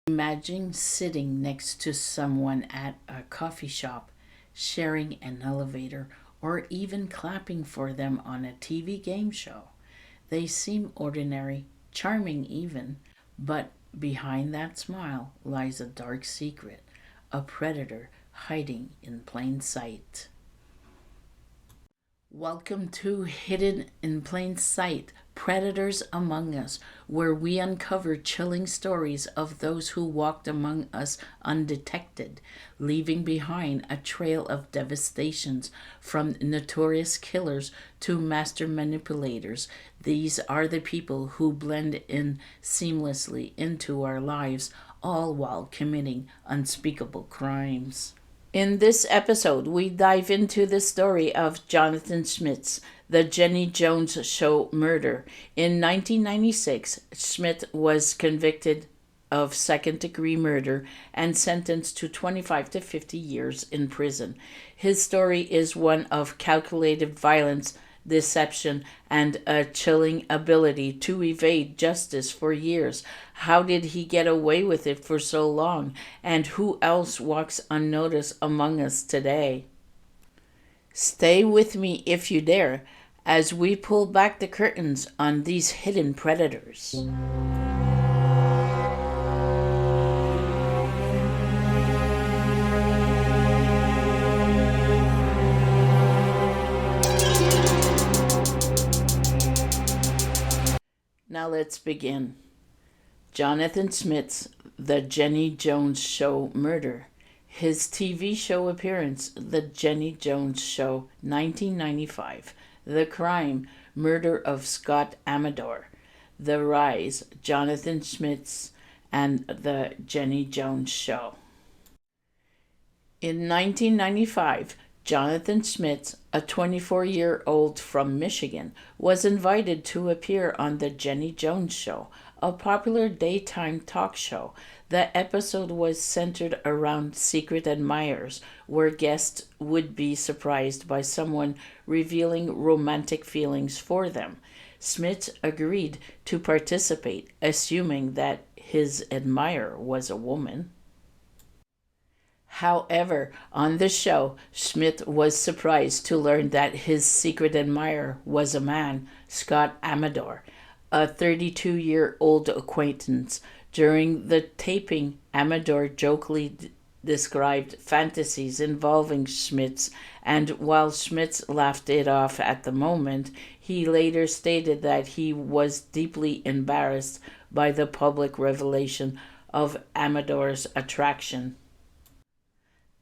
Imagine sitting next to someone at a coffee shop, sharing an elevator, or even clapping for them on a TV game show. They seem ordinary, charming even, but behind that smile lies a dark secret, a predator hiding in plain sight. Welcome to Hidden in Plain Sight, Predators Among Us, where we uncover chilling stories of those who walked among us undetected, leaving behind a trail of devastations from notorious killers to master manipulators. These are the people who blend in seamlessly into our lives, all while committing unspeakable crimes. In this episode, we dive into the story of Jonathan Smith's The Jenny Jones Show murder. In 1996, Smith was convicted of second degree murder and sentenced to 25 to 50 years in prison. His story is one of calculated violence, deception, and a chilling ability to evade justice for years. How did he get away with it for so long? And who else walks unnoticed among us today? Stay with me if you dare as we pull back the curtains on these hidden predators. Now let's begin. Jonathan Smith's The Jenny Jones Show murder. His TV show appearance, The Jenny Jones Show, 1995. The crime, murder of Scott Amador. The rise, Jonathan Smith's and The Jenny Jones Show. In 1995, Jonathan Smith, a 24-year-old from Michigan, was invited to appear on The Jenny Jones Show, a popular daytime talk show. The episode was centered around secret admirers, where guests would be surprised by someone revealing romantic feelings for them. Smith agreed to participate, assuming that his admirer was a woman. However, on the show, Smith was surprised to learn that his secret admirer was a man, Scott Amador, a 32-year-old acquaintance. During the taping, Amador jokingly described fantasies involving Smith, and while Smith laughed it off at the moment, he later stated that he was deeply embarrassed by the public revelation of Amador's attraction.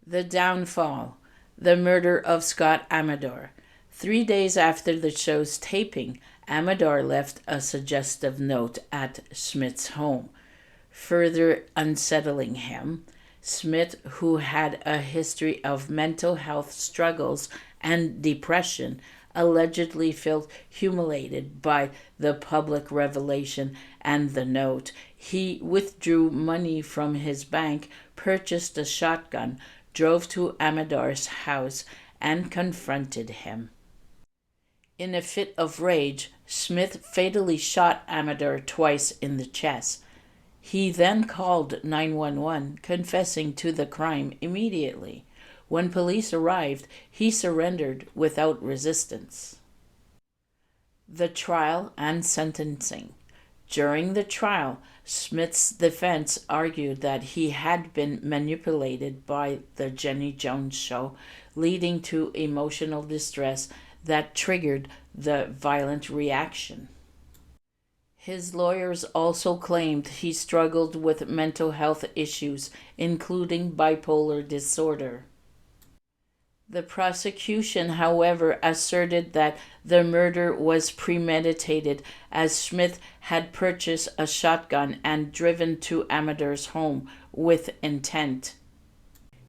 The downfall, the murder of Scott Amador. 3 days after the show's taping, Amador left a suggestive note at Smith's home, further unsettling him. Smith, who had a history of mental health struggles and depression, allegedly felt humiliated by the public revelation and the note. He withdrew money from his bank, purchased a shotgun, drove to Amador's house, and confronted him. In a fit of rage, Smith fatally shot Amador twice in the chest. He then called 911, confessing to the crime immediately. When police arrived, he surrendered without resistance. The trial and sentencing. During the trial, Smith's defense argued that he had been manipulated by the Jenny Jones Show, leading to emotional distress that triggered the violent reaction. His lawyers also claimed he struggled with mental health issues, including bipolar disorder. The prosecution, however, asserted that the murder was premeditated, as Smith had purchased a shotgun and driven to Amador's home with intent.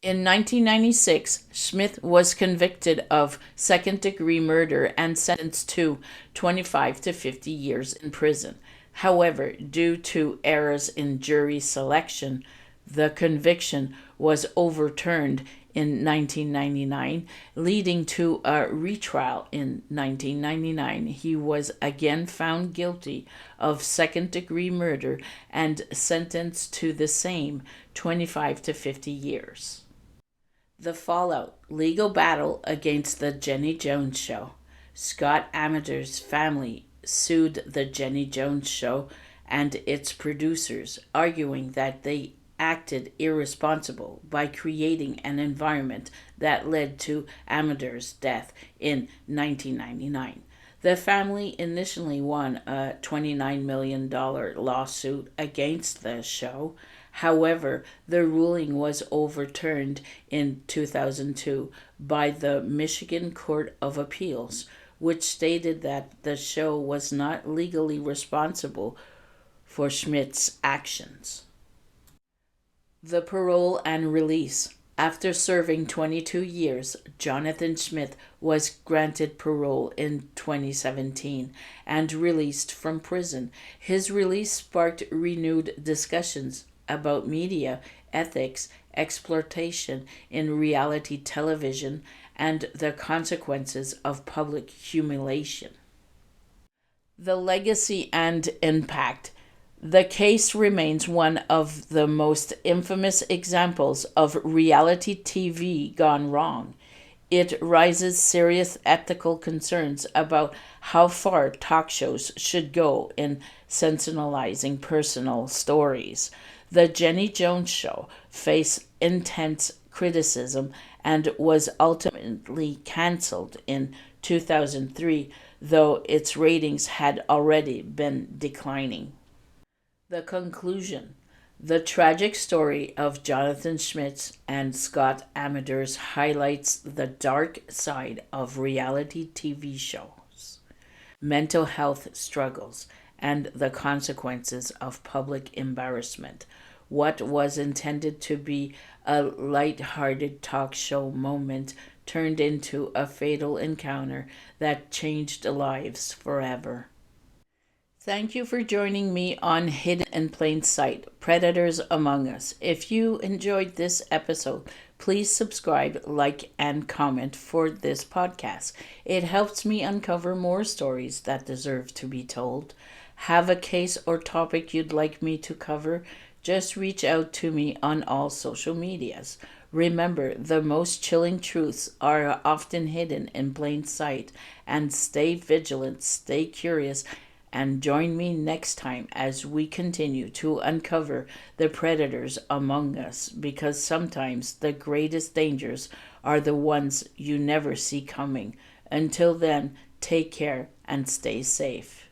In 1996, Smith was convicted of second-degree murder and sentenced to 25 to 50 years in prison. However, due to errors in jury selection, the conviction was overturned in 1999, leading to a retrial in 1999. He was again found guilty of second-degree murder and sentenced to the same 25 to 50 years. The fallout: legal battle against the Jenny Jones Show. Scott Amateur's family sued the Jenny Jones Show and its producers, arguing that they acted irresponsible by creating an environment that led to Amateur's death in 1999. The family initially won a $29 million lawsuit against the show. However, the ruling was overturned in 2002 by the Michigan Court of Appeals, which stated that the show was not legally responsible for Schmidt's actions. The parole and release. After serving 22 years, Jonathan Schmidt was granted parole in 2017 and released from prison. His release sparked renewed discussions about media ethics, exploitation in reality television, and the consequences of public humiliation. The legacy and impact. The case remains one of the most infamous examples of reality TV gone wrong. It raises serious ethical concerns about how far talk shows should go in sensationalizing personal stories. The Jenny Jones Show faced intense criticism and was ultimately canceled in 2003, though its ratings had already been declining. The conclusion. The tragic story of Jonathan Schmidt and Scott Amadeur's highlights the dark side of reality TV shows, mental health struggles, and the consequences of public embarrassment. What was intended to be a light-hearted talk show moment turned into a fatal encounter that changed lives forever. Thank you for joining me on Hidden in Plain Sight, Predators Among Us. If you enjoyed this episode, please subscribe, like, and comment for this podcast. It helps me uncover more stories that deserve to be told. Have a case or topic you'd like me to cover? Just reach out to me on all social medias. Remember, the most chilling truths are often hidden in plain sight. And stay vigilant, stay curious, and join me next time as we continue to uncover the predators among us, because sometimes the greatest dangers are the ones you never see coming. Until then, take care and stay safe.